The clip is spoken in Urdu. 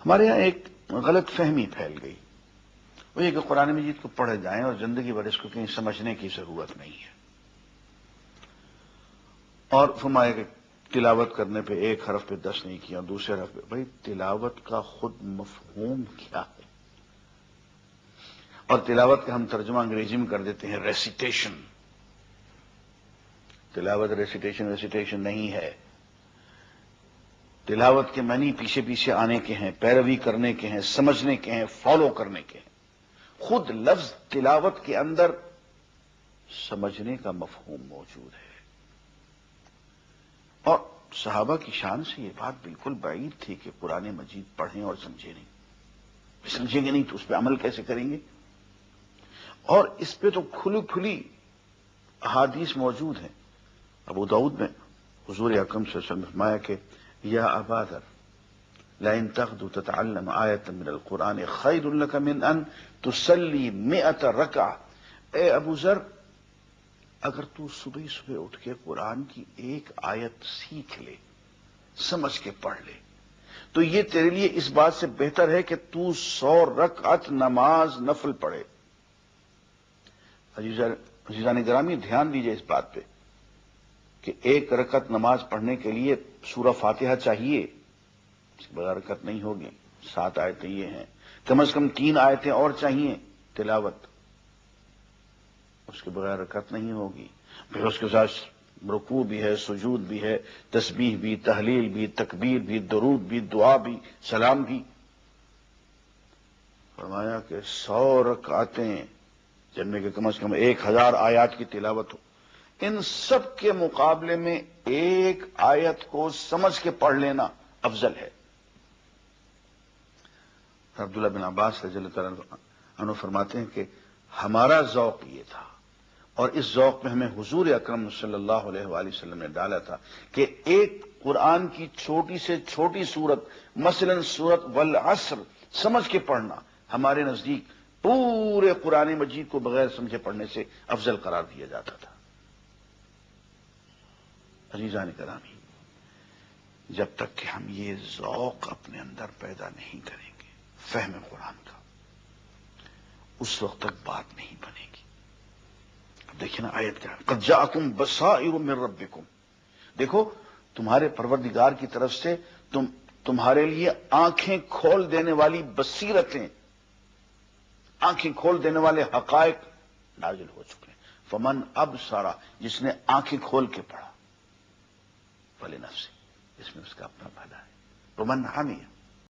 ہمارے یہاں ایک غلط فہمی پھیل گئی، وہ یہ کہ قرآن مجید کو پڑھے جائیں اور زندگی بھر اس کو کہیں سمجھنے کی ضرورت نہیں ہے، اور فرمایا کہ تلاوت کرنے پہ ایک حرف پہ 10 نہیں کیا، دوسرے حرف پہ۔ بھائی تلاوت کا خود مفہوم کیا ہے؟ اور تلاوت کا ہم ترجمہ انگریزی میں کر دیتے ہیں ریسیٹیشن۔ تلاوت ریسیٹیشن نہیں ہے۔ تلاوت کے معنی پیچھے پیچھے آنے کے ہیں، پیروی کرنے کے ہیں، سمجھنے کے ہیں، فالو کرنے کے ہیں۔ خود لفظ تلاوت کے اندر سمجھنے کا مفہوم موجود ہے، اور صحابہ کی شان سے یہ بات بالکل بعید تھی کہ قرآن مجید پڑھیں اور سمجھیں نہیں۔ سمجھیں گے نہیں تو اس پہ عمل کیسے کریں گے؟ اور اس پہ تو کھلی کھلی احادیث موجود ہیں۔ ابو داؤد میں حضور اکرم صلی اللہ علیہ وسلم نے فرمایا کہ یا ابا ذر لئن تغدو تتعلم آیۃ من القرآن خیر لک من ان تصلی 100 رکعہ۔ اے ابو ذر، اگر تو صبح صبح اٹھ کے قرآن کی ایک آیت سیکھ لے، سمجھ کے پڑھ لے، تو یہ تیرے لیے اس بات سے بہتر ہے کہ تو 100 رکعت نماز نفل پڑھے۔ عزیزان گرامی، دھیان دیجئے اس بات پہ کہ ایک رکعت نماز پڑھنے کے لیے سورہ فاتحہ چاہیے، اس کے بغیر رکعت نہیں ہوگی۔ 7 آیتیں یہ ہیں، کم از کم 3 آیتیں اور چاہیے تلاوت، اس کے بغیر رکعت نہیں ہوگی۔ پھر اس کے ساتھ رکوع بھی ہے، سجود بھی ہے، تسبیح بھی، تحلیل بھی، تکبیر بھی، درود بھی، دعا بھی، سلام بھی۔ فرمایا کہ 100 رکعتیں جن میں کہ کم از کم 1000 آیات کی تلاوت ہو، ان سب کے مقابلے میں ایک آیت کو سمجھ کے پڑھ لینا افضل ہے۔ عبداللہ بن عباس رضی اللہ تعالیٰ عنہ فرماتے ہیں کہ ہمارا ذوق یہ تھا، اور اس ذوق میں ہمیں حضور اکرم صلی اللہ علیہ وآلہ وسلم نے ڈالا تھا کہ ایک قرآن کی چھوٹی سے چھوٹی سورت، مثلا سورت والعصر سمجھ کے پڑھنا ہمارے نزدیک پورے قرآن مجید کو بغیر سمجھے پڑھنے سے افضل قرار دیا جاتا تھا۔ عزیزان گرامی، جب تک کہ ہم یہ ذوق اپنے اندر پیدا نہیں کریں گے فہم قرآن کا، اس وقت تک بات نہیں بنے گی۔ اب دیکھیں نا آیت کیا، قد جاءکم بصائر من ربکم، دیکھو تمہارے پروردگار کی طرف سے تمہارے لیے آنکھیں کھول دینے والی بصیرتیں، آنکھیں کھول دینے والے حقائق نازل ہو چکے ہیں۔ فمن ابصر، جس نے آنکھیں کھول کے پڑھا، فلنفسہ، اس میں اس کا اپنا بھلا ہے۔ ومن عمی،